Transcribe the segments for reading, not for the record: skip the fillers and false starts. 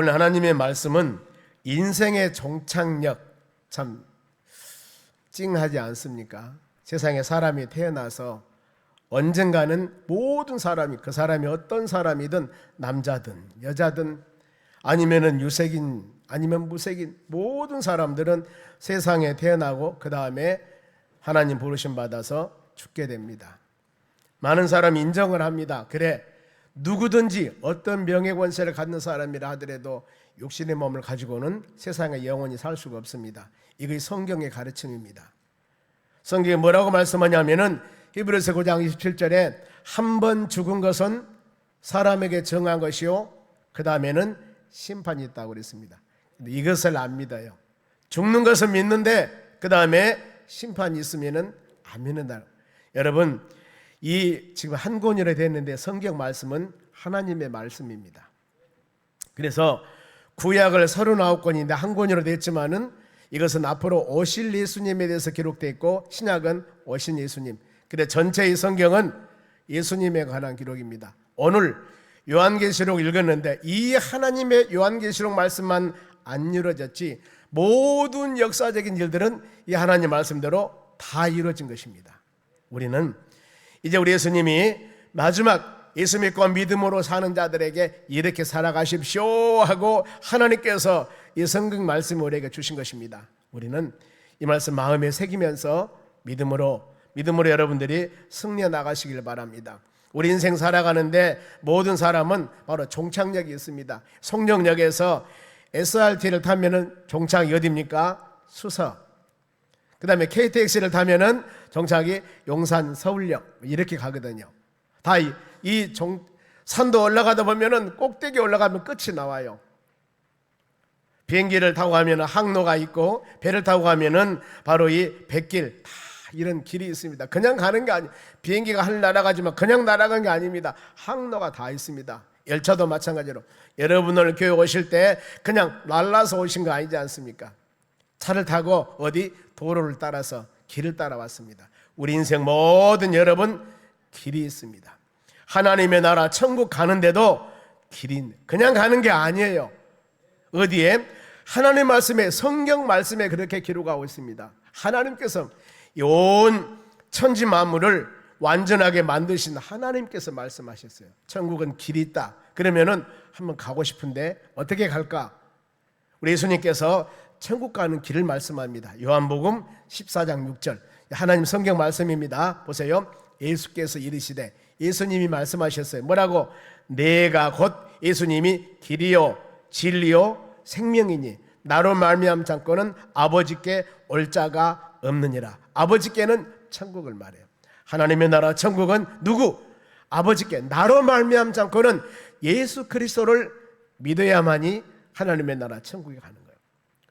오늘 하나님의 말씀은 인생의 종착역, 참 찡하지 않습니까? 세상에 사람이 태어나서 언젠가는 모든 사람이, 그 사람이 어떤 사람이든 남자든 여자든 아니면은 유색인 아니면 무색인 모든 사람들은 세상에 태어나고 그 다음에 하나님 부르심 받아서 죽게 됩니다. 많은 사람이 인정을 합니다. 그래, 누구든지 어떤 명예권세를 갖는 사람이라 하더라도 육신의 몸을 가지고는 세상에 영원히 살 수가 없습니다. 이것이 성경의 가르침입니다. 성경에 뭐라고 말씀하냐면은 히브리서 9장 27절에 한 번 죽은 것은 사람에게 정한 것이요 그 다음에는 심판이 있다고 그랬습니다. 이것을 안 믿어요. 죽는 것은 믿는데 그 다음에 심판이 있으면은 안 믿는다. 여러분, 이 지금 한 권이라 됐는데 성경 말씀은 하나님의 말씀입니다. 그래서 구약을 39권인데 한 권으로 됐지만은 이것은 앞으로 오실 예수님에 대해서 기록되어 있고 신약은 오신 예수님. 근데 전체의 성경은 예수님에 관한 기록입니다. 오늘 요한계시록 읽었는데 이 하나님의 요한계시록 말씀만 안 이루어졌지 모든 역사적인 일들은 이 하나님 말씀대로 다 이루어진 것입니다. 우리는 이제 우리 예수님이 마지막 예수 믿고 믿음으로 사는 자들에게 이렇게 살아가십시오 하고 하나님께서 이 성경 말씀을 우리에게 주신 것입니다. 우리는 이 말씀 마음에 새기면서 믿음으로 여러분들이 승리해 나가시길 바랍니다. 우리 인생 살아가는데 모든 사람은 바로 종착역이 있습니다. 송정역에서 SRT를 타면은 종착이 어디입니까? 수서. 그 다음에 KTX를 타면은 종착이 용산 서울역 이렇게 가거든요. 다 산도 올라가다 보면은 꼭대기 올라가면 끝이 나와요. 비행기를 타고 가면은 항로가 있고 배를 타고 가면은 바로 이 백길 다 이런 길이 있습니다. 그냥 가는 게 아니, 비행기가 하늘 날아가지만 그냥 날아가는 게 아닙니다. 항로가 다 있습니다. 열차도 마찬가지로 여러분들 교회 오실 때 그냥 날라서 오신 거 아니지 않습니까? 차를 타고 어디 도로를 따라서 길을 따라왔습니다. 우리 인생 모든 여러분 길이 있습니다. 하나님의 나라 천국 가는데도 길이 그냥 가는 게 아니에요. 어디에? 하나님 말씀에 성경 말씀에 그렇게 기록하고 있습니다. 하나님께서 온 천지 만물을 완전하게 만드신 하나님께서 말씀하셨어요. 천국은 길이 있다. 그러면은 한번 가고 싶은데 어떻게 갈까? 우리 예수님께서 천국 가는 길을 말씀합니다. 요한복음 14장 6절 하나님 성경 말씀입니다. 보세요. 예수께서 이르시되 예수님이 말씀하셨어요. 뭐라고? 내가 곧 예수님이 길이요 진리요 생명이니 나로 말미암 자고는 아버지께 올 자가 없느니라. 아버지께는 천국을 말해요. 하나님의 나라 천국은 누구? 아버지께 나로 말미암 자고는 예수 그리스도를 믿어야만이 하나님의 나라 천국에 가는 거예요.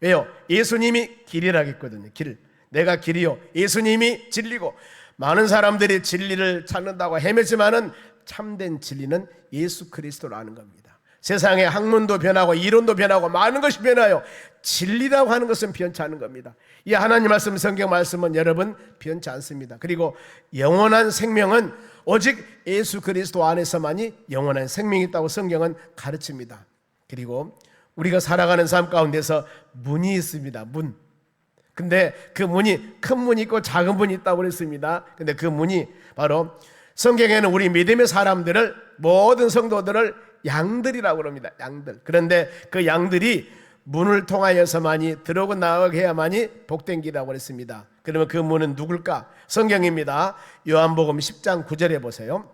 왜요? 예수님이 길이라고 했거든요. 길. 내가 길이요. 예수님이 진리고 많은 사람들이 진리를 찾는다고 헤매지만은 참된 진리는 예수 그리스도라는 겁니다. 세상의 학문도 변하고 이론도 변하고 많은 것이 변해요. 진리라고 하는 것은 변치 않은 겁니다. 이 하나님 말씀 성경 말씀은 여러분 변치 않습니다. 그리고 영원한 생명은 오직 예수 그리스도 안에서만이 영원한 생명이 있다고 성경은 가르칩니다. 그리고 우리가 살아가는 삶 가운데서 문이 있습니다. 문. 근데 그 문이 큰 문이 있고 작은 문이 있다고 그랬습니다. 근데 그 문이 바로 성경에는 우리 믿음의 사람들을 모든 성도들을 양들이라고 합니다. 양들. 그런데 그 양들이 문을 통하여서만이 들어오고 나가게 해야만이 복된 길이라고 했습니다. 그러면 그 문은 누굴까? 성경입니다. 요한복음 10장 9절에 보세요.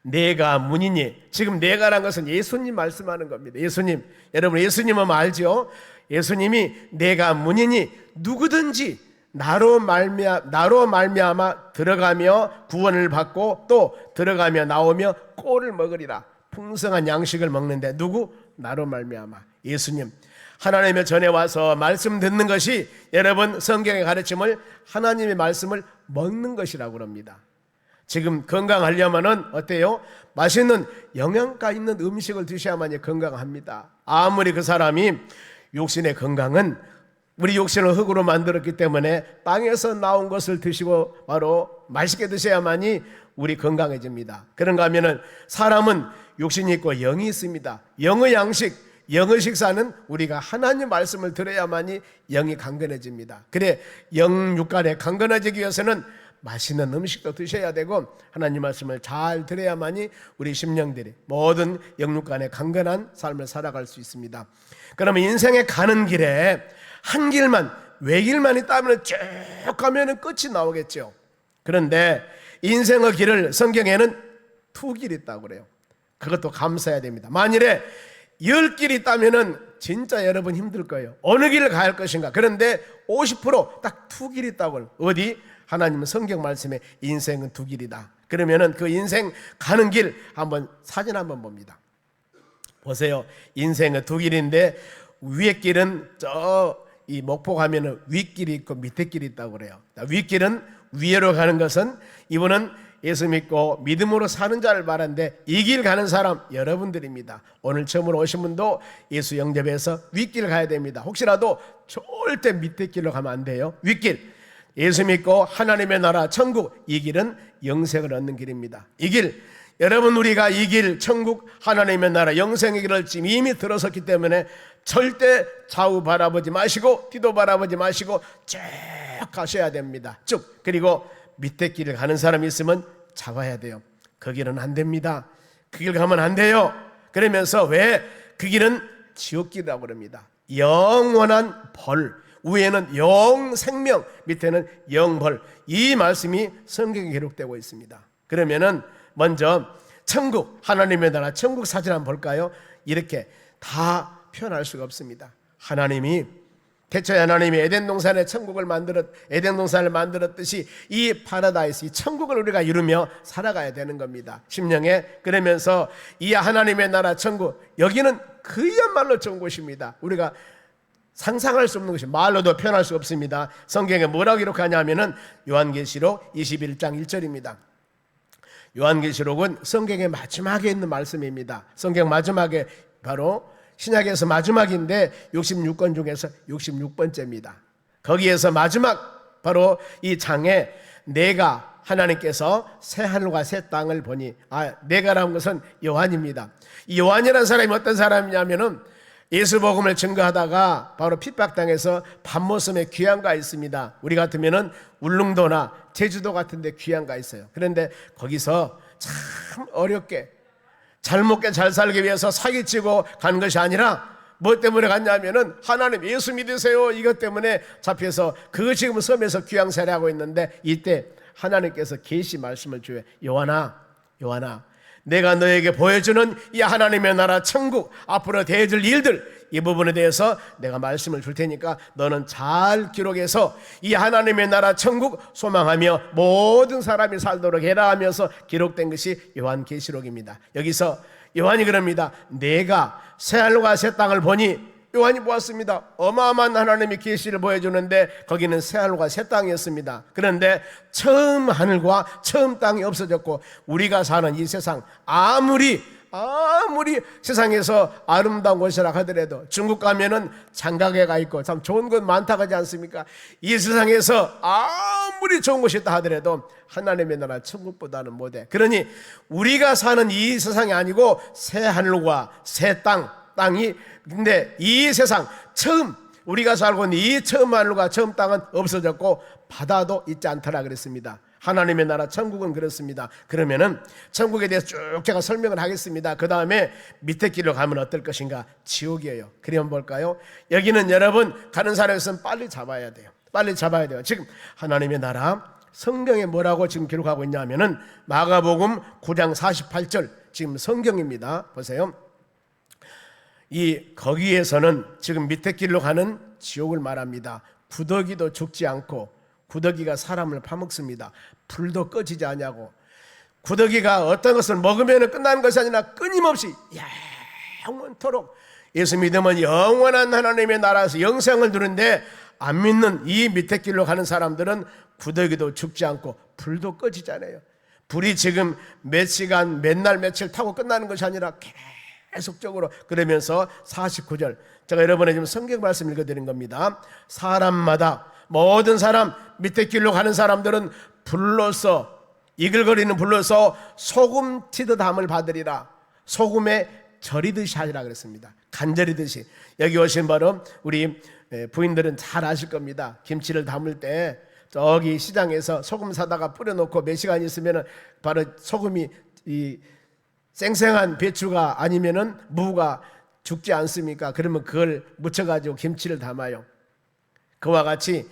내가 문이니. 지금 내가란 것은 예수님 말씀하는 겁니다. 예수님. 여러분 예수님은 알죠? 예수님이 내가 문이니 누구든지 나로 말미암아 들어가며 구원을 받고 또 들어가며 나오며 꼴을 먹으리라. 풍성한 양식을 먹는데 누구? 나로 말미암아 예수님. 하나님의 전에 와서 말씀 듣는 것이 여러분 성경의 가르침을 하나님의 말씀을 먹는 것이라고 합니다. 지금 건강하려면은 어때요? 맛있는 영양가 있는 음식을 드셔야만이 건강합니다. 아무리 그 사람이 육신의 건강은 우리 육신을 흙으로 만들었기 때문에 땅에서 나온 것을 드시고 바로 맛있게 드셔야만이 우리 건강해집니다. 그런가 하면은 사람은 육신이 있고 영이 있습니다. 영의 양식, 영의 식사는 우리가 하나님 말씀을 들어야만이 영이 강건해집니다. 그래 영 육간에 강건해지기 위해서는 맛있는 음식도 드셔야 되고 하나님 말씀을 잘 들어야만이 우리 심령들이 모든 영육간에 강건한 삶을 살아갈 수 있습니다. 그러면 인생에 가는 길에 한 길만 외길만 있다면 쭉 가면 끝이 나오겠죠. 그런데 인생의 길을 성경에는 두 길이 있다고 그래요. 그것도 감사해야 됩니다. 만일에 10길이 있다면 진짜 여러분 힘들 거예요. 어느 길을 가야 할 것인가. 그런데 50% 두 길이 있다고. 어디? 하나님은 성경 말씀에 인생은 두 길이다. 그러면은 그 인생 가는 길 한번 사진 한번 봅니다. 보세요. 인생은 두 길인데 위에 길은 이 목포 가면은 윗길이 있고 밑에 길이 있다고 그래요. 윗길은 위로 가는 것은 이분은 예수 믿고 믿음으로 사는 자를 말하는데 이 길 가는 사람 여러분들입니다. 오늘 처음으로 오신 분도 예수 영접해서 윗길 가야 됩니다. 혹시라도 절대 밑에 길로 가면 안 돼요. 윗길, 예수 믿고 하나님의 나라 천국, 이 길은 영생을 얻는 길입니다. 이 길, 여러분 우리가 이 길 천국 하나님의 나라 영생의 길을 지금 이미 들어섰기 때문에 절대 좌우 바라보지 마시고 뒤도 바라보지 마시고 쭉 가셔야 됩니다. 쭉. 그리고 밑에 길을 가는 사람이 있으면 잡아야 돼요. 그 길은 안 됩니다. 그 길 가면 안 돼요. 그러면서 왜? 그 길은 지옥길이라고 그럽니다. 영원한 벌, 위에는 영생명, 밑에는 영벌. 이 말씀이 성경에 기록되고 있습니다. 그러면은 먼저 천국, 하나님의 나라 천국 사진 한번 볼까요? 이렇게 다 표현할 수가 없습니다. 하나님이 태초에 하나님이 에덴 동산에 에덴 동산을 만들었듯이 이 파라다이스, 이 천국을 우리가 이루며 살아가야 되는 겁니다. 심령에. 그러면서 이 하나님의 나라 천국, 여기는 그야말로 좋은 곳입니다. 우리가 상상할 수 없는 것이 말로도 표현할 수 없습니다. 성경에 뭐라고 기록하냐면은 요한계시록 21장 1절입니다. 요한계시록은 성경의 마지막에 있는 말씀입니다. 성경 마지막에 바로 신약에서 마지막인데 66권 중에서 66번째입니다. 거기에서 마지막 바로 이 장에 내가 하나님께서 새 하늘과 새 땅을 보니, 내가라는 것은 요한입니다. 이 요한이라는 사람이 어떤 사람이냐면은 예수 복음을 증거하다가 바로 핍박당해서 밤모섬에 귀양가 있습니다. 우리 같으면은 울릉도나 제주도 같은 데 귀양가 있어요. 그런데 거기서 참 어렵게 잘 먹게 잘 살기 위해서 사기치고 간 것이 아니라 뭐 때문에 갔냐면은 하나님 예수 믿으세요 이것 때문에 잡혀서 그거 지금 섬에서 귀양살이 하고 있는데 이때 하나님께서 계시 말씀을 줘요. 요한아 내가 너에게 보여주는 이 하나님의 나라 천국 앞으로 대해질 일들 이 부분에 대해서 내가 말씀을 줄 테니까 너는 잘 기록해서 이 하나님의 나라 천국 소망하며 모든 사람이 살도록 해라 하면서 기록된 것이 요한계시록입니다. 여기서 요한이 그럽니다. 내가 새하늘과 새 땅을 보니, 요한이 보았습니다. 어마어마한 하나님이 계시를 보여주는데 거기는 새하늘과 새 땅이었습니다. 그런데 처음 하늘과 처음 땅이 없어졌고 우리가 사는 이 세상 아무리 세상에서 아름다운 곳이라 하더라도 중국 가면은 장가게가 있고 참 좋은 곳 많다고 하지 않습니까? 이 세상에서 아무리 좋은 곳이 있다 하더라도 하나님의 나라 천국보다는 못해. 그러니 우리가 사는 이 세상이 아니고 새 하늘과 새 땅이 근데 이 세상 처음 우리가 살고 있는 이 처음 하늘과 처음 땅은 없어졌고 바다도 있지 않더라 그랬습니다. 하나님의 나라 천국은 그렇습니다. 그러면은 천국에 대해서 쭉 제가 설명을 하겠습니다. 그 다음에 밑에 길로 가면 어떨 것인가? 지옥이에요. 그러면 볼까요? 여기는 여러분 가는 사람에서는 빨리 잡아야 돼요. 지금 하나님의 나라 성경에 뭐라고 지금 기록하고 있냐면은 마가복음 9장 48절 지금 성경입니다. 보세요. 거기에서는 지금 밑에 길로 가는 지옥을 말합니다. 구더기도 죽지 않고 구더기가 사람을 파먹습니다. 불도 꺼지지 않냐고. 구더기가 어떤 것을 먹으면 끝나는 것이 아니라 끊임없이 영원토록 예수 믿으면 영원한 하나님의 나라에서 영생을 누리는데 안 믿는 이 밑에 길로 가는 사람들은 구더기도 죽지 않고 불도 꺼지지 않아요. 불이 지금 몇 시간 몇 날 며칠 타고 끝나는 것이 아니라 계속적으로. 그러면서 49절 제가 여러분의 지금 성경 말씀 읽어드린 겁니다. 사람마다 모든 사람 밑에 길로 가는 사람들은 불로서 이글거리는 불로서 소금 튀듯 함을 받으리라. 소금에 절이듯이 하리라 그랬습니다. 간절이듯이. 여기 오신 바로 우리 부인들은 잘 아실 겁니다. 김치를 담을 때 저기 시장에서 소금 사다가 뿌려놓고 몇 시간 있으면 바로 소금이 이 생생한 배추가 아니면은 무가 죽지 않습니까? 그러면 그걸 묻혀가지고 김치를 담아요. 그와 같이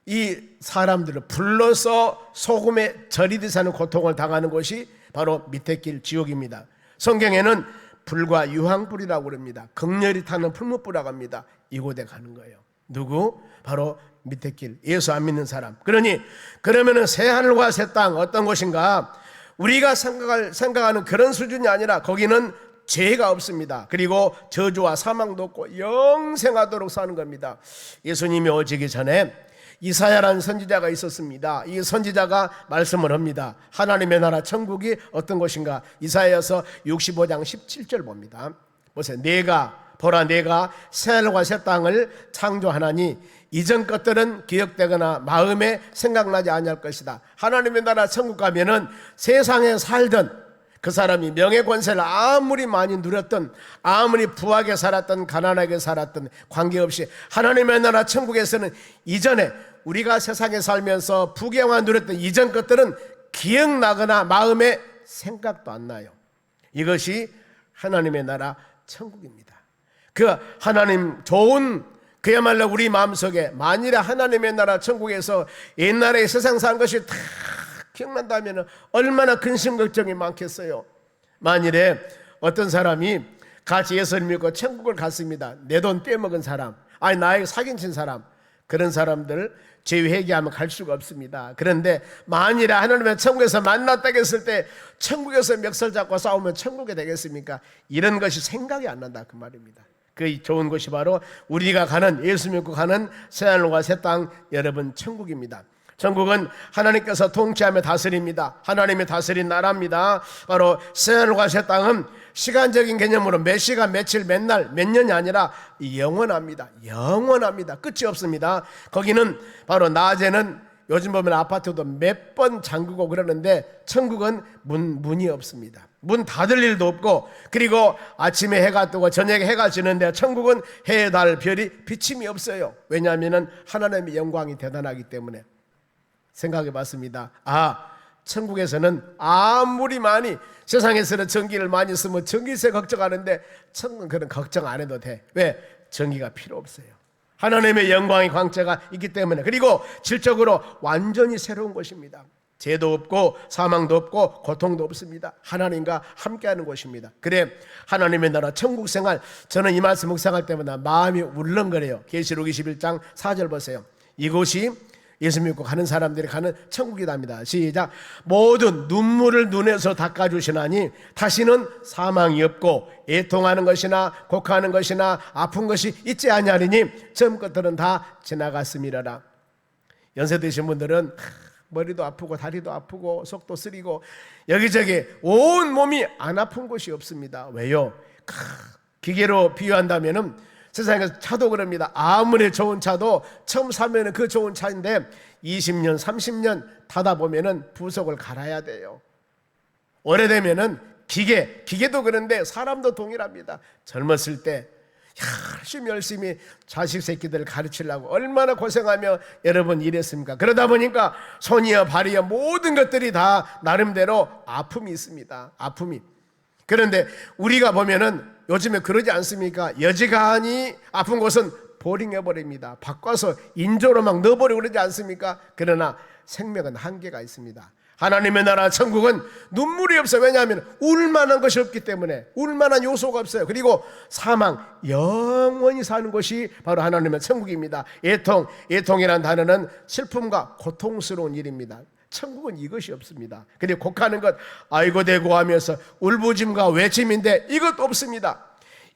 이 사람들을 불러서 소금에 절이듯이 하는 고통을 당하는 곳이 바로 밑에 길 지옥입니다. 성경에는 불과 유황불이라고 그럽니다. 극렬히 타는 풀무불이라고 합니다. 이곳에 가는 거예요. 누구? 바로 밑에 길, 예수 안 믿는 사람. 그러면은 새 하늘과 새 땅 어떤 곳인가? 우리가 생각하는 그런 수준이 아니라 거기는 죄가 없습니다. 그리고 저주와 사망도 없고 영생하도록 사는 겁니다. 예수님이 오시기 전에 이사야라는 선지자가 있었습니다. 이 선지자가 말씀을 합니다. 하나님의 나라 천국이 어떤 곳인가? 이사야서 65장 17절 봅니다. 보세요. 보라 내가 새하늘과 새 땅을 창조하나니 이전 것들은 기억되거나 마음에 생각나지 아니할 것이다. 하나님의 나라 천국 가면은 세상에 살던 그 사람이 명예 권세를 아무리 많이 누렸던, 아무리 부하게 살았던, 가난하게 살았던 관계없이 하나님의 나라 천국에서는 이전에 우리가 세상에 살면서 부귀영화 누렸던 이전 것들은 기억나거나 마음에 생각도 안 나요. 이것이 하나님의 나라 천국입니다. 그 하나님 좋은 그야말로 우리 마음속에 만일에 하나님의 나라 천국에서 옛날에 세상 산 것이 다 기억난다면 얼마나 근심 걱정이 많겠어요. 만일에 어떤 사람이 같이 예수를 믿고 천국을 갔습니다. 내 돈 빼먹은 사람, 아니 나에게 사기친 사람, 그런 사람들 죄 회개하면 갈 수가 없습니다. 그런데 만일에 하나님의 천국에서 만났다고 했을 때 천국에서 멱살 잡고 싸우면 천국에 되겠습니까? 이런 것이 생각이 안 난다 그 말입니다. 그 좋은 곳이 바로 우리가 가는, 예수 믿고 가는 새하늘과 새 땅, 여러분 천국입니다. 천국은 하나님께서 통치하며 다스립니다. 하나님이 다스린 나라입니다. 바로 새하늘과 새 땅은 시간적인 개념으로 몇 시간, 며칠, 몇 날, 몇 년이 아니라 영원합니다. 영원합니다. 끝이 없습니다. 거기는 바로 낮에는 요즘 보면 아파트도 몇 번 잠그고 그러는데 천국은 문이 없습니다. 문 닫을 일도 없고, 그리고 아침에 해가 뜨고 저녁에 해가 지는데 천국은 해, 달, 별이 비침이 없어요. 왜냐하면 하나님의 영광이 대단하기 때문에. 생각해 봤습니다. 천국에서는 아무리 많이 세상에서는 전기를 많이 쓰면 전기세 걱정하는데 천국은 그런 걱정 안 해도 돼. 왜? 전기가 필요 없어요. 하나님의 영광의 광채가 있기 때문에. 그리고 질적으로 완전히 새로운 곳입니다. 죄도 없고 사망도 없고 고통도 없습니다. 하나님과 함께하는 곳입니다. 그래 하나님의 나라 천국 생활, 저는 이 말씀 묵상할 때마다 마음이 울렁거려요. 계시록 21장 4절 보세요. 이곳이 예수 믿고 가는 사람들이 가는 천국이답니다. 시작. 모든 눈물을 눈에서 닦아주시나니 다시는 사망이 없고 애통하는 것이나 곡하는 것이나 아픈 것이 있지 아니하리니 처음 것들은 다 지나갔음이라라. 연세 드신 분들은 머리도 아프고 다리도 아프고 속도 쓰리고 여기저기 온 몸이 안 아픈 곳이 없습니다. 왜요? 기계로 비유한다면은 세상에서 차도 그럽니다. 아무리 좋은 차도 처음 사면은 그 좋은 차인데 20년, 30년 타다 보면은 부속을 갈아야 돼요. 오래되면은 기계도 그런데 사람도 동일합니다. 젊었을 때 열심히 자식 새끼들 가르치려고 얼마나 고생하며 여러분 일했습니까? 그러다 보니까 손이여 발이여 모든 것들이 다 나름대로 아픔이 있습니다. 아픔이. 그런데 우리가 보면은 요즘에 그러지 않습니까? 여지간히 아픈 곳은 보링해버립니다. 바꿔서 인조로 막 넣어버리고 그러지 않습니까? 그러나 생명은 한계가 있습니다. 하나님의 나라 천국은 눈물이 없어요. 왜냐하면 울만한 것이 없기 때문에, 울만한 요소가 없어요. 그리고 사망, 영원히 사는 것이 바로 하나님의 천국입니다. 애통이라는 단어는 슬픔과 고통스러운 일입니다. 천국은 이것이 없습니다. 근데 곡하는 것, 아이고 대고 하면서 울부짖음과 외침인데 이것도 없습니다.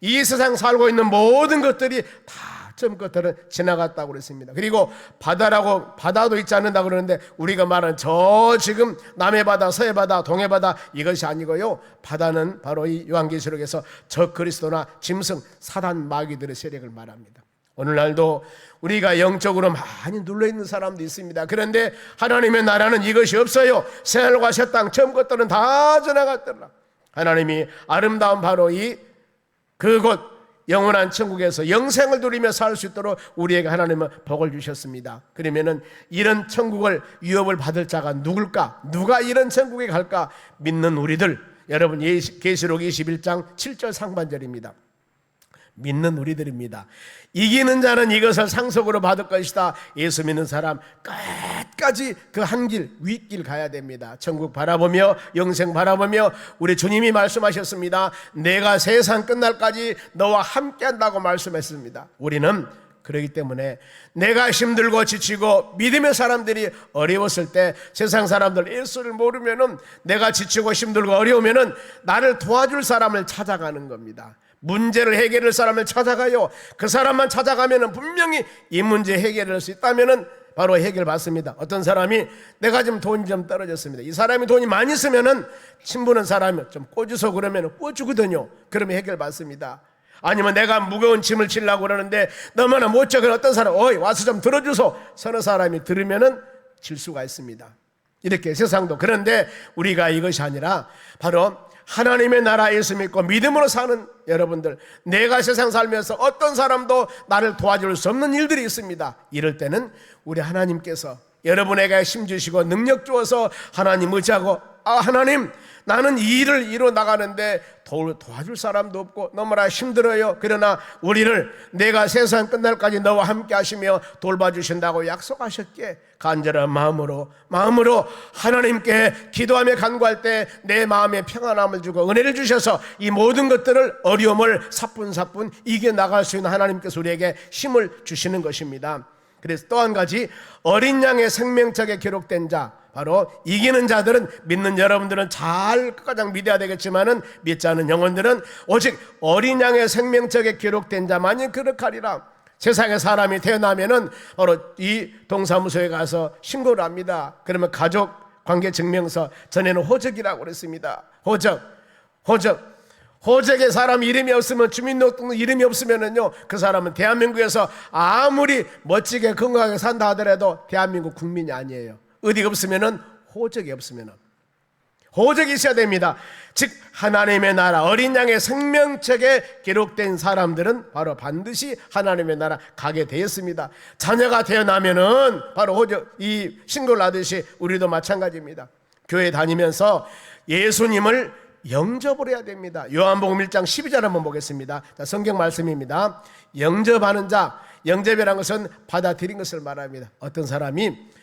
이 세상 살고 있는 모든 것들이 다 좀 것들은 지나갔다고 그랬습니다. 그리고 바다도 있지 않는다고 그러는데 우리가 말하는 저 지금 남해 바다, 서해 바다, 동해 바다 이것이 아니고요. 바다는 바로 이 요한계시록에서 적그리스도나 짐승, 사단, 마귀들의 세력을 말합니다. 오늘날도 우리가 영적으로 많이 눌러있는 사람도 있습니다. 그런데 하나님의 나라는 이것이 없어요. 새하늘과 새 땅 처음 것들은 다 지나갔더라. 하나님이 아름다운 바로 이 그곳 영원한 천국에서 영생을 누리며 살 수 있도록 우리에게 하나님은 복을 주셨습니다. 그러면은 이런 천국을 유업을 받을 자가 누굴까? 누가 이런 천국에 갈까? 믿는 우리들. 여러분, 계시록 21장 7절 상반절입니다. 믿는 우리들입니다. 이기는 자는 이것을 상속으로 받을 것이다. 예수 믿는 사람 끝까지 그 한 길, 윗길 가야 됩니다. 천국 바라보며 영생 바라보며 우리 주님이 말씀하셨습니다. 내가 세상 끝날까지 너와 함께 한다고 말씀했습니다. 우리는 그렇기 때문에 내가 힘들고 지치고 믿음의 사람들이 어려웠을 때, 세상 사람들 예수를 모르면은, 내가 지치고 힘들고 어려우면은 나를 도와줄 사람을 찾아가는 겁니다. 문제를 해결할 사람을 찾아가요. 그 사람만 찾아가면은 분명히 이 문제 해결할 수 있다면은 바로 해결받습니다. 어떤 사람이 내가 지금 돈이 좀 떨어졌습니다. 이 사람이 돈이 많이 있으면은 친분한 사람이 좀 꿔주소 그러면 꿔주거든요. 그러면 해결받습니다. 아니면 내가 무거운 짐을 지려고 그러는데 너무나 못 져. 어떤 사람 어이 와서 좀 들어주소. 서너 사람이 들으면은 질 수가 있습니다. 이렇게 세상도. 그런데 우리가 이것이 아니라 바로 하나님의 나라 예수 믿고 믿음으로 사는 여러분들, 내가 세상 살면서 어떤 사람도 나를 도와줄 수 없는 일들이 있습니다. 이럴 때는 우리 하나님께서 여러분에게 힘 주시고 능력 주어서 하나님 의지하고, 하나님, 나는 이 일을 이루어 나가는데 도와줄 사람도 없고 너무나 힘들어요. 그러나 우리를 내가 세상 끝날까지 너와 함께 하시며 돌봐주신다고 약속하셨기에 간절한 마음으로 하나님께 기도하며 간구할 때 내 마음에 평안함을 주고 은혜를 주셔서 이 모든 것들을, 어려움을 사뿐사뿐 이겨나갈 수 있는 하나님께서 우리에게 힘을 주시는 것입니다. 그래서 또 한 가지, 어린 양의 생명책에 기록된 자, 바로 이기는 자들은, 믿는 여러분들은 잘 가장 믿어야 되겠지만은 믿지 않은 영혼들은 오직 어린 양의 생명책에 기록된 자만이 그렇하리라. 세상에 사람이 태어나면은 바로 이 동사무소에 가서 신고를 합니다. 그러면 가족 관계 증명서, 전에는 호적이라고 그랬습니다. 호적에 사람 이름이 없으면, 주민등록 이름이 없으면은요, 그 사람은 대한민국에서 아무리 멋지게 건강하게 산다 하더라도 대한민국 국민이 아니에요. 어디가 없으면은, 호적이 없으면은. 호적이 있어야 됩니다. 즉 하나님의 나라, 어린 양의 생명책에 기록된 사람들은 바로 반드시 하나님의 나라 가게 되었습니다. 자녀가 태어나면은 바로 호적, 이 신고를 하듯이 우리도 마찬가지입니다. 교회 다니면서 예수님을 영접을 해야 됩니다. 요한복음 1장 12절 한번 보겠습니다. 자, 성경 말씀입니다. 영접하는 자, 영접이라는 것은 받아들인 것을 말합니다. 어떤 사람이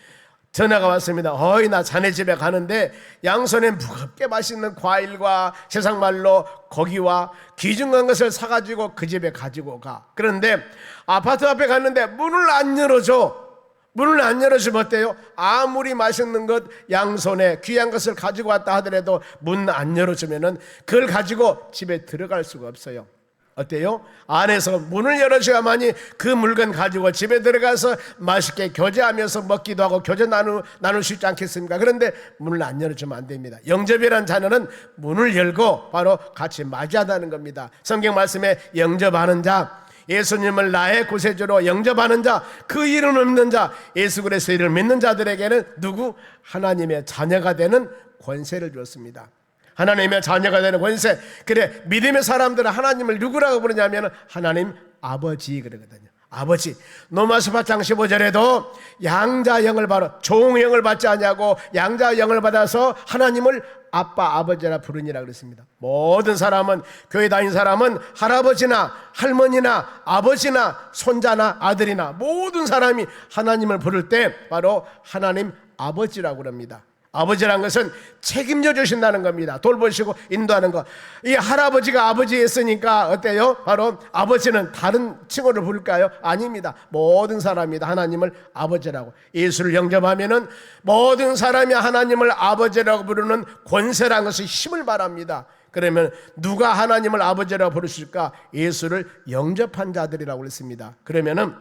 전화가 왔습니다. 나 자네 집에 가는데 양손에 무겁게 맛있는 과일과 세상 말로 고기와 귀중한 것을 사가지고 그 집에 가지고 가. 그런데 아파트 앞에 갔는데 문을 안 열어주면 어때요? 아무리 맛있는 것, 양손에 귀한 것을 가지고 왔다 하더라도 문 안 열어주면은 그걸 가지고 집에 들어갈 수가 없어요. 어때요? 안에서 문을 열어줘야만이 그 물건 가지고 집에 들어가서 맛있게 교제하면서 먹기도 하고 교제 나눌 수 있지 않겠습니까? 그런데 문을 안 열어주면 안 됩니다. 영접이라는 자녀는 문을 열고 바로 같이 맞이하다는 겁니다. 성경 말씀에 영접하는 자, 예수님을 나의 구세주로 영접하는 자, 그 이름을 믿는 자, 예수 그리스도의 이름을 믿는 자들에게는 누구? 하나님의 자녀가 되는 권세를 주었습니다. 하나님의 자녀가 되는 권세. 그래, 믿음의 사람들은 하나님을 누구라고 부르냐면 하나님 아버지 그러거든요. 아버지. 로마서 8장 15절에도 양자형을 받아, 종형을 받지 않냐고 양자형을 받아서 하나님을 아빠 아버지라 부르니라 그랬습니다. 모든 사람은, 교회 다닌 사람은 할아버지나 할머니나 아버지나 손자나 아들이나 모든 사람이 하나님을 부를 때 바로 하나님 아버지라고 그럽니다. 아버지란 것은 책임져 주신다는 겁니다. 돌보시고 인도하는 것. 이 할아버지가 아버지 했으니까 어때요? 바로 아버지는 다른 칭호를 부를까요? 아닙니다. 모든 사람이 하나님을 아버지라고. 예수를 영접하면은 모든 사람이 하나님을 아버지라고 부르는 권세라는 것이 힘을 말합니다. 그러면 누가 하나님을 아버지라고 부르실까? 예수를 영접한 자들이라고 그랬습니다. 그러면은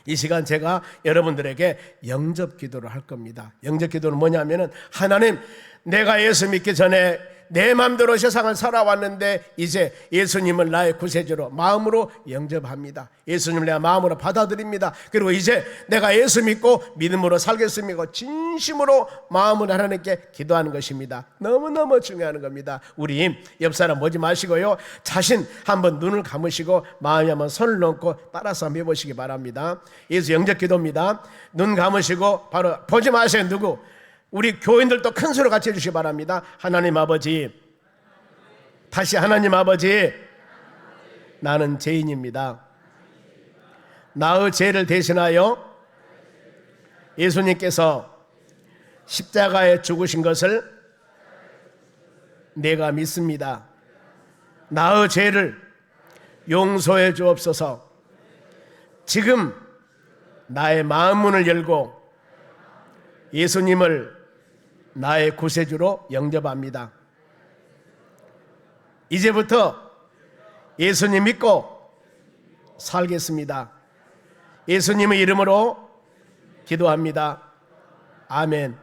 이 시간 제가 여러분들에게 영접 기도를 할 겁니다. 영접 기도는 뭐냐면은, 하나님, 내가 예수 믿기 전에 내 마음대로 세상을 살아왔는데 이제 예수님을 나의 구세주로 마음으로 영접합니다. 예수님을 내가 마음으로 받아들입니다. 그리고 이제 내가 예수 믿고 믿음으로 살겠습니다. 진심으로 마음을 하나님께 기도하는 것입니다. 너무너무 중요한 겁니다. 우리 옆 사람 보지 마시고요, 자신 한번 눈을 감으시고 마음에 한번 손을 넣고 따라서 한번 해보시기 바랍니다. 예수 영접 기도입니다. 눈 감으시고 바로 보지 마세요. 누구? 우리 교인들도 큰 소리 같이 해주시기 바랍니다. 하나님 아버지, 다시 하나님 아버지, 나는 죄인입니다. 나의 죄를 대신하여 예수님께서 십자가에 죽으신 것을 내가 믿습니다. 나의 죄를 용서해 주옵소서. 지금 나의 마음 문을 열고 예수님을 나의 구세주로 영접합니다. 이제부터 예수님 믿고 살겠습니다. 예수님의 이름으로 기도합니다. 아멘.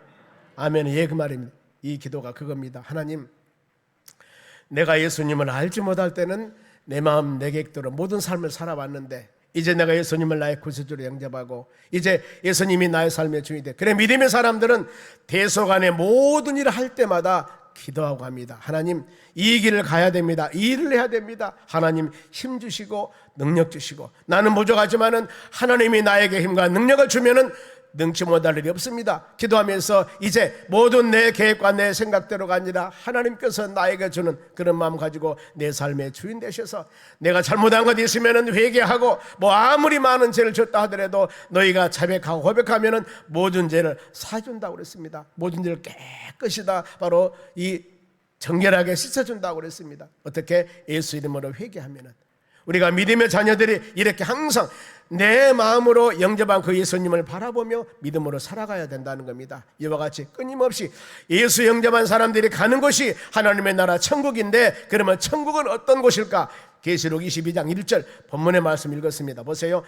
아멘. 예, 그 말입니다. 이 기도가 그겁니다. 하나님, 내가 예수님을 알지 못할 때는 내 마음 내 계획대로 모든 삶을 살아왔는데 이제 내가 예수님을 나의 구세주로 영접하고 이제 예수님이 나의 삶의 주인이 돼. 그래, 믿음의 사람들은 대속안의 모든 일을 할 때마다 기도하고 합니다. 하나님, 이 길을 가야 됩니다. 이 일을 해야 됩니다. 하나님 힘 주시고 능력 주시고, 나는 부족하지만은 하나님이 나에게 힘과 능력을 주면은 능치 못할 일이 없습니다. 기도하면서 이제 모든 내 계획과 내 생각대로가 아니라 하나님께서 나에게 주는 그런 마음 가지고 내 삶의 주인 되셔서, 내가 잘못한 것 있으면 회개하고 뭐 아무리 많은 죄를 졌다 하더라도 너희가 자백하고 고백하면 모든 죄를 사준다고 그랬습니다. 모든 죄를 깨끗이 다 바로 이 정결하게 씻어준다고 그랬습니다. 어떻게? 예수 이름으로 회개하면. 우리가 믿음의 자녀들이 이렇게 항상 내 마음으로 영접한 그 예수님을 바라보며 믿음으로 살아가야 된다는 겁니다. 이와 같이 끊임없이 예수 영접한 사람들이 가는 곳이 하나님의 나라 천국인데, 그러면 천국은 어떤 곳일까? 계시록 22장 1절 본문의 말씀 읽었습니다. 보세요.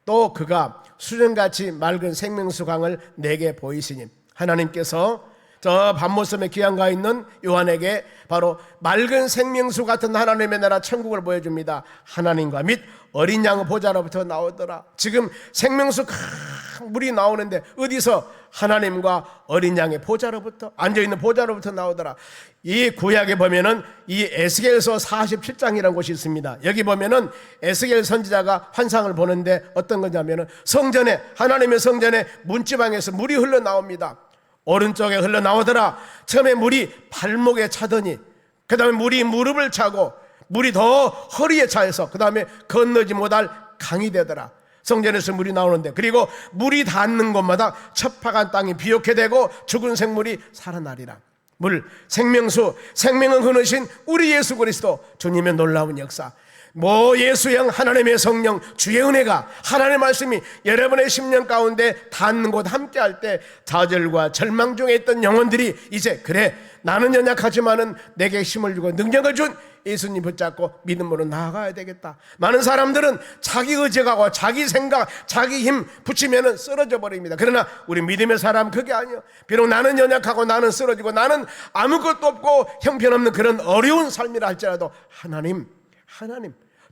또 그가 수정같이 맑은 생명수 강을 내게 보이시니, 하나님께서 저 밤모섬에 귀양가 있는 요한에게 바로 맑은 생명수 같은 하나님의 나라 천국을 보여줍니다. 하나님과 및 어린 양의 보좌로부터 나오더라. 지금 생명수 큰 물이 나오는데 어디서? 하나님과 어린 양의 보좌로부터, 앉아있는 보좌로부터 나오더라. 이 구약에 보면은 이 에스겔서 47장이라는 곳이 있습니다. 여기 보면은 에스겔 선지자가 환상을 보는데 어떤 거냐면은 성전에, 하나님의 성전에 문지방에서 물이 흘러나옵니다. 오른쪽에 흘러나오더라. 처음에 물이 발목에 차더니 그 다음에 물이 무릎을 차고 물이 더 허리에 차서 그 다음에 건너지 못할 강이 되더라. 성전에서 물이 나오는데, 그리고 물이 닿는 곳마다 첩박한 땅이 비옥게 되고 죽은 생물이 살아나리라. 물, 생명수, 생명을 흐르신 우리 예수 그리스도 주님의 놀라운 역사, 뭐 예수형 하나님의 성령 주의 은혜가, 하나님의 말씀이 여러분의 심령 가운데 닿는 곳 함께 할 때 좌절과 절망 중에 있던 영혼들이 이제, 그래 나는 연약하지만은 내게 힘을 주고 능력을 준 예수님 붙잡고 믿음으로 나아가야 되겠다. 많은 사람들은 자기 의지하고 자기 생각, 자기 힘 붙이면은 쓰러져 버립니다. 그러나 우리 믿음의 사람 그게 아니에요. 비록 나는 연약하고 나는 쓰러지고 나는 아무것도 없고 형편없는 그런 어려운 삶이라 할지라도 하나님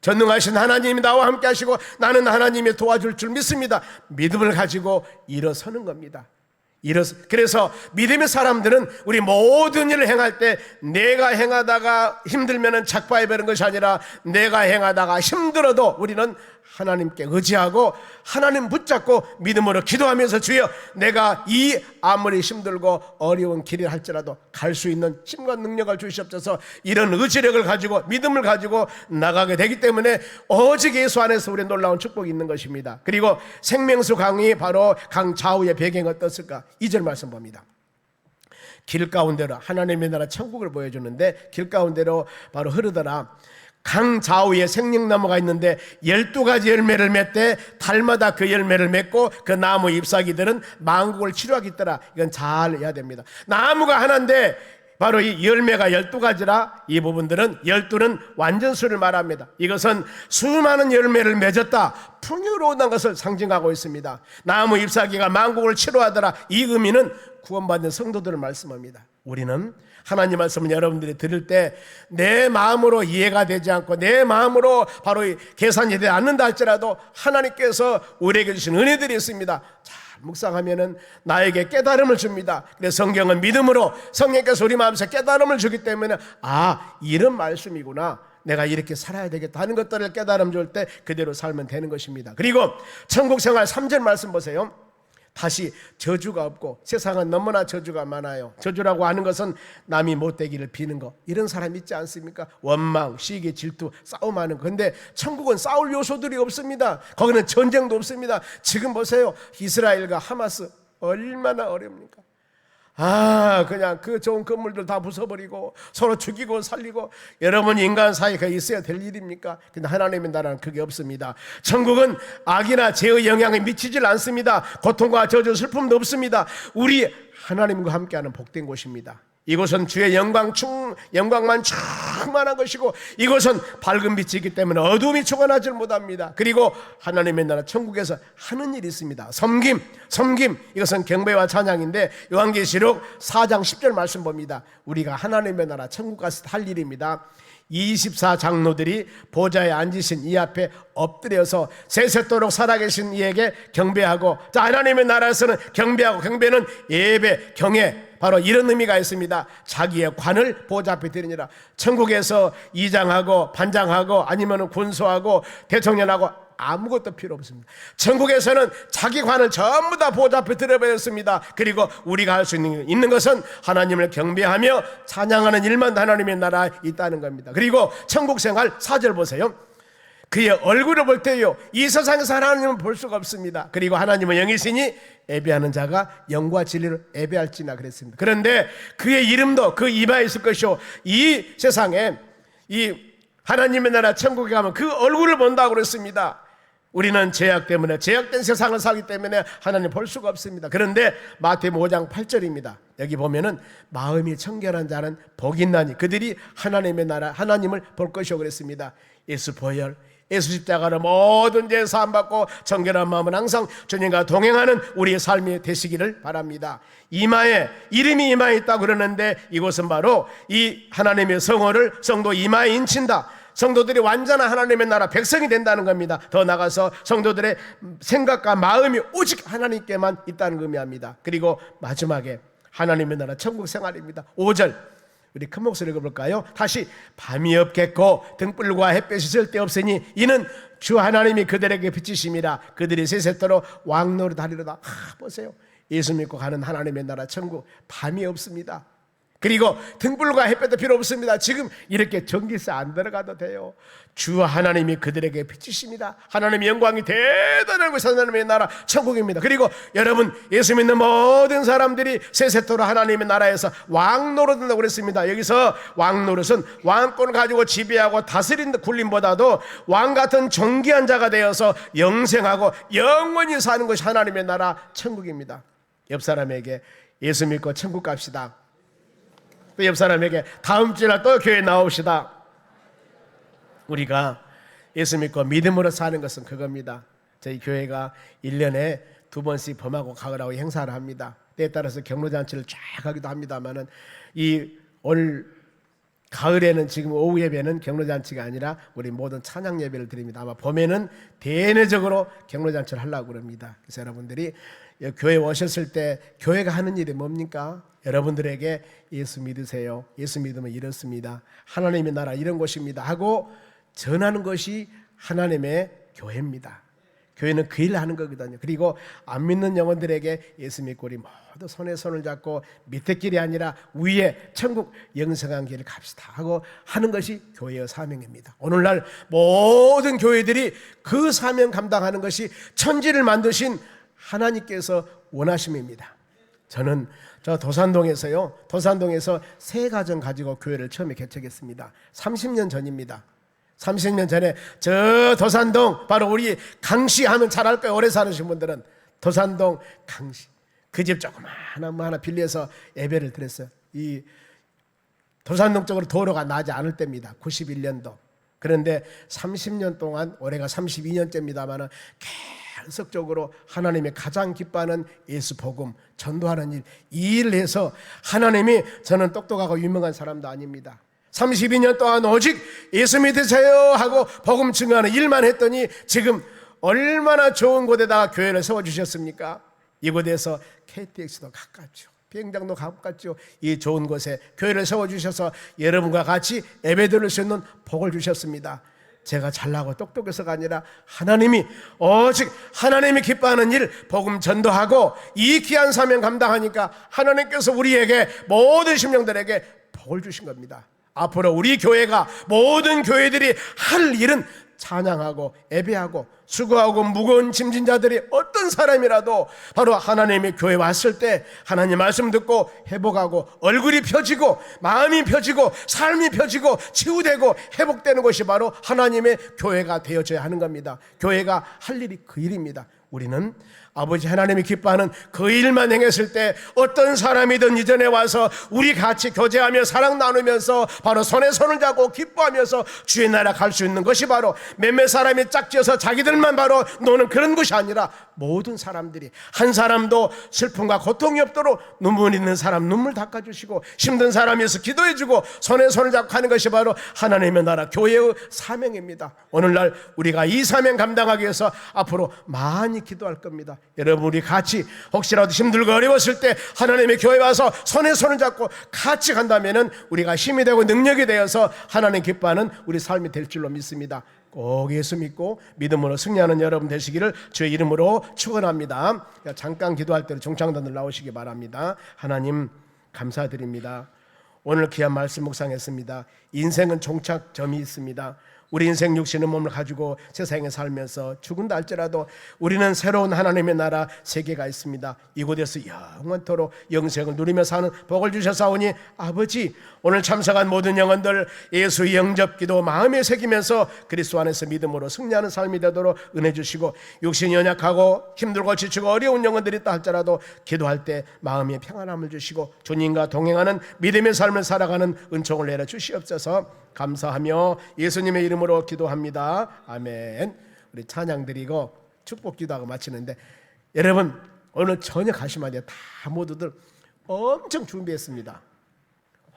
전능하신 하나님이 나와 함께 하시고 나는 하나님이 도와줄 줄 믿습니다. 믿음을 가지고 일어서는 겁니다. 그래서 믿음의 사람들은 우리 모든 일을 행할 때 내가 행하다가 힘들면 착바해버리는 것이 아니라 내가 행하다가 힘들어도 우리는 하나님께 의지하고 하나님 붙잡고 믿음으로 기도하면서, 주여 내가 이 아무리 힘들고 어려운 길을 할지라도 갈 수 있는 힘과 능력을 주시옵소서. 이런 의지력을 가지고 믿음을 가지고 나가게 되기 때문에 오직 예수 안에서 우리의 놀라운 축복이 있는 것입니다. 그리고 생명수 강이 바로 강 좌우의 배경이 어떻을까? 2절 말씀 봅니다. 길 가운데로 하나님의 나라 천국을 보여주는데 길 가운데로 바로 흐르더라. 강 좌우에 생명나무가 있는데 12가지 열매를 맺되 달마다 그 열매를 맺고 그 나무 잎사귀들은 만국을 치료하겠더라. 이건 잘 해야 됩니다. 나무가 하나인데 바로 이 열매가 12가지라 이 부분들은 12는 완전수를 말합니다. 이것은 수많은 열매를 맺었다, 풍요로운 것을 상징하고 있습니다. 나무 잎사귀가 만국을 치료하더라. 이 의미는 구원받은 성도들을 말씀합니다. 우리는 하나님 말씀을 여러분들이 들을 때 내 마음으로 이해가 되지 않고 내 마음으로 바로 계산이 되지 않는다 할지라도 하나님께서 우리에게 주신 은혜들이 있습니다. 잘 묵상하면은 나에게 깨달음을 줍니다. 그래서 성경은 믿음으로 성령께서 우리 마음에서 깨달음을 주기 때문에 이런 말씀이구나, 내가 이렇게 살아야 되겠다 하는 것들을 깨달음 줄 때 그대로 살면 되는 것입니다. 그리고 천국 생활 3절 말씀 보세요. 다시 저주가 없고, 세상은 너무나 저주가 많아요. 저주라고 하는 것은 남이 못되기를 비는 거, 이런 사람 있지 않습니까? 원망, 시기, 질투, 싸움하는 거. 근데 천국은 싸울 요소들이 없습니다. 거기는 전쟁도 없습니다. 지금 보세요, 이스라엘과 하마스 얼마나 어렵습니까? 그냥 그 좋은 건물들 다 부숴버리고 서로 죽이고 살리고, 여러분 인간 사이가 있어야 될 일입니까? 근데 하나님의 나라는 그게 없습니다. 천국은 악이나 죄의 영향에 미치질 않습니다. 고통과 저주, 슬픔도 없습니다. 우리 하나님과 함께하는 복된 곳입니다. 이곳은 주의 영광만 충만한 것이고, 이곳은 밝은 빛이기 때문에 어둠이 초관하지 못합니다. 그리고 하나님의 나라 천국에서 하는 일이 있습니다. 섬김, 이것은 경배와 찬양인데, 요한계시록 4장 10절 말씀 봅니다. 우리가 하나님의 나라 천국 가서 할 일입니다. 24장로들이 보좌에 앉으신 이 앞에 엎드려서 세세토록 살아계신 이에게 경배하고, 자, 하나님의 나라에서는 경배하고, 경배는 예배, 경외, 바로 이런 의미가 있습니다. 자기의 관을 보좌 앞에 드리니라. 천국에서 이장하고 반장하고 아니면 군수하고 대통령하고 아무것도 필요 없습니다. 천국에서는 자기 관을 전부 다 보좌 앞에 드려버렸습니다. 그리고 우리가 할 수 있는 것은 하나님을 경배하며 찬양하는 일만 하나님의 나라에 있다는 겁니다. 그리고 천국 생활 4절 보세요. 그의 얼굴을 볼 때요, 이 세상에서 하나님을 볼 수가 없습니다. 그리고 하나님은 영이시니 예배하는 자가 영과 진리를 예배할지나 그랬습니다. 그런데 그의 이름도 그 이마에 있을 것이요, 이 세상에 이 하나님의 나라 천국에 가면 그 얼굴을 본다고 그랬습니다. 우리는 죄악 때문에, 죄악된 세상을 살기 때문에 하나님 볼 수가 없습니다. 그런데 마태복음 5장 8절입니다. 여기 보면은 마음이 청결한 자는 복이 있나니 그들이 하나님의 나라, 하나님을 볼 것이요 그랬습니다. 예수 보혈, 예수 십자가로 모든 죄 사함 받고 정결한 마음은 항상 주님과 동행하는 우리의 삶이 되시기를 바랍니다. 이마에, 이름이 이마에 있다고 그러는데, 이곳은 바로 이 하나님의 성호를 성도 이마에 인친다. 성도들이 완전한 하나님의 나라 백성이 된다는 겁니다. 더 나아가서 성도들의 생각과 마음이 오직 하나님께만 있다는 의미합니다. 그리고 마지막에 하나님의 나라 천국 생활입니다. 5절 우리 큰 목소리 읽어볼까요? 다시, 밤이 없겠고 등불과 햇볕이 절대 없으니 이는 주 하나님이 그들에게 비치심이라. 그들이 세세토록 왕노릇 하리로다. 보세요, 예수 믿고 가는 하나님의 나라 천국, 밤이 없습니다. 그리고 등불과 햇볕도 필요 없습니다. 지금 이렇게 전기세 안 들어가도 돼요. 주 하나님이 그들에게 비치십니다. 하나님의 영광이 대단한 것이 하나님의 나라 천국입니다. 그리고 여러분, 예수 믿는 모든 사람들이 세세토록 하나님의 나라에서 왕노릇한다고 그랬습니다. 여기서 왕노릇은 왕권을 가지고 지배하고 다스린 굴림보다도 왕같은 존귀한 자가 되어서 영생하고 영원히 사는 것이 하나님의 나라 천국입니다. 옆 사람에게 예수 믿고 천국 갑시다. 또 옆 사람에게 다음 주에 또 교회 나옵시다. 우리가 예수 믿고 믿음으로 사는 것은 그겁니다. 저희 교회가 1년에 2번씩 범하고 가을하고 행사를 합니다. 때에 따라서 경로잔치를 쫙 하기도 합니다만은, 이 올 가을에는 지금 오후 예배는 경로잔치가 아니라 우리 모든 찬양 예배를 드립니다. 아마 봄에는 대내적으로 경로잔치를 하려고 합니다. 그래서 여러분들이 교회 오셨을 때 교회가 하는 일이 뭡니까? 여러분들에게 예수 믿으세요. 예수 믿으면 이렇습니다. 하나님의 나라 이런 곳입니다 하고 전하는 것이 하나님의 교회입니다. 교회는 그 일을 하는 거거든요. 그리고 안 믿는 영혼들에게 예수 믿고 우리 모두 손에 손을 잡고 밑에 길이 아니라 위에 천국 영생한 길을 갑시다 하고 하는 것이 교회의 사명입니다. 오늘날 모든 교회들이 그 사명 감당하는 것이 천지를 만드신 하나님께서 원하심입니다. 저는 도산동에서 세 가정 가지고 교회를 처음에 개척했습니다. 30년 전입니다. 30년 전에 저 도산동, 바로 우리 강씨 하면 잘 알 거예요. 오래 사는 분들은 도산동 강씨, 그 집 조그마한 뭐 하나 빌려서 예배를 드렸어요. 이 도산동 쪽으로 도로가 나지 않을 때입니다. 91년도. 그런데 30년 동안, 올해가 32년째입니다만 간섭적으로 하나님이 가장 기뻐하는 예수 복음 전도하는 일, 이 일을 해서 하나님이, 저는 똑똑하고 유명한 사람도 아닙니다. 32년 동안 오직 예수 믿으세요 하고 복음 증거하는 일만 했더니 지금 얼마나 좋은 곳에다가 교회를 세워주셨습니까? 이곳에서 KTX도 가깝죠, 비행장도 가깝죠. 이 좋은 곳에 교회를 세워주셔서 여러분과 같이 예배드릴 수 있는 복을 주셨습니다. 제가 잘나고 똑똑해서가 아니라 하나님이, 오직 하나님이 기뻐하는 일 복음 전도하고 이 귀한 사명 감당하니까 하나님께서 우리에게, 모든 심령들에게 복을 주신 겁니다. 앞으로 우리 교회가, 모든 교회들이 할 일은 찬양하고 예배하고 수고하고 무거운 짐진 자들이 어떤 사람이라도 바로 하나님의 교회 왔을 때 하나님 말씀 듣고 회복하고 얼굴이 펴지고 마음이 펴지고 삶이 펴지고 치유되고 회복되는 것이 바로 하나님의 교회가 되어져야 하는 겁니다. 교회가 할 일이 그 일입니다. 우리는 아버지 하나님이 기뻐하는 그 일만 행했을 때 어떤 사람이든 이전에 와서 우리 같이 교제하며 사랑 나누면서 바로 손에 손을 잡고 기뻐하면서 주의 나라 갈 수 있는 것이 바로 몇몇 사람이 짝지어서 자기들만 바로 노는 그런 것이 아니라 모든 사람들이, 한 사람도 슬픔과 고통이 없도록 눈물 있는 사람 눈물 닦아주시고 힘든 사람이어서 기도해주고 손에 손을 잡고 하는 것이 바로 하나님의 나라 교회의 사명입니다. 오늘날 우리가 이 사명 감당하기 위해서 앞으로 많이 기도할 겁니다. 여러분, 우리 같이 혹시라도 힘들고 어려웠을 때 하나님의 교회 와서 손에 손을 잡고 같이 간다면 우리가 힘이 되고 능력이 되어서 하나님 기뻐하는 우리 삶이 될 줄로 믿습니다. 꼭 예수 믿고 믿음으로 승리하는 여러분 되시기를 주의 이름으로 축원합니다. 잠깐 기도할 때로 종창단들 나오시기 바랍니다. 하나님 감사드립니다. 오늘 귀한 말씀 묵상했습니다. 인생은 종착점이 있습니다. 우리 인생 육신의 몸을 가지고 세상에 살면서 죽은다 할지라도 우리는 새로운 하나님의 나라 세계가 있습니다. 이곳에서 영원토록 영생을 누리며 사는 복을 주셔사오니 아버지, 오늘 참석한 모든 영혼들 예수의 영접기도 마음에 새기면서 그리스도 안에서 믿음으로 승리하는 삶이 되도록 은혜 주시고, 육신이 연약하고 힘들고 지치고 어려운 영혼들이 있다 할지라도 기도할 때 마음의 평안함을 주시고 주님과 동행하는 믿음의 삶을 살아가는 은총을 내려 주시옵소서. 감사하며 예수님의 이름으로 기도합니다. 아멘. 우리 찬양 드리고 축복 기도하고 마치는데, 여러분 오늘 저녁 하시면 다 모두들 엄청 준비했습니다.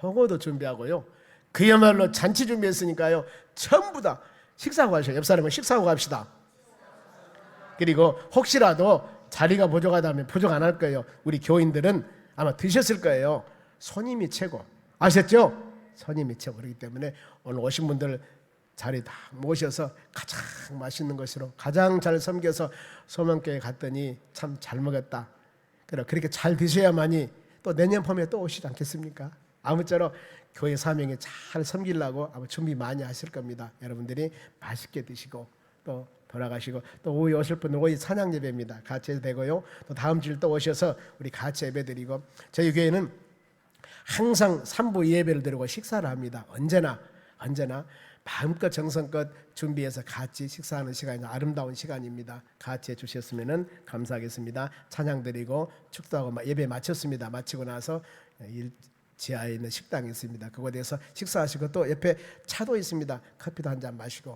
홍어도 준비하고요, 그야말로 잔치 준비했으니까요 전부 다 식사하고 가셔요. 옆 사람은 식사하고 갑시다. 그리고 혹시라도 자리가 부족하다면 부족 안 할 거예요. 우리 교인들은 아마 드셨을 거예요. 손님이 최고, 아셨죠? 손님이 최고. 그렇기 때문에 오늘 오신 분들 자리 다 모셔서 가장 맛있는 것으로 가장 잘 섬겨서 소망교회 갔더니 참 잘 먹었다, 그렇게 잘 드셔야만이 또 내년 봄에 또 오시지 않겠습니까? 아무쪼록 교회 사명에 잘 섬기려고 아마 준비 많이 하실 겁니다. 여러분들이 맛있게 드시고 또 돌아가시고, 또 오후에 오실 분은 오후 찬양 예배입니다. 같이 되고요, 또 다음 주일 또 오셔서 우리 같이 예배 드리고, 저희 교회는 항상 3부 예배를 드리고 식사를 합니다. 언제나 마음껏 정성껏 준비해서 같이 식사하는 시간이 아름다운 시간입니다. 같이 해주셨으면 감사하겠습니다. 찬양 드리고 축도하고 예배 마쳤습니다. 마치고 나서 지하에 있는 식당이 있습니다. 그곳에서 식사하시고 또 옆에 차도 있습니다. 커피도 한 잔 마시고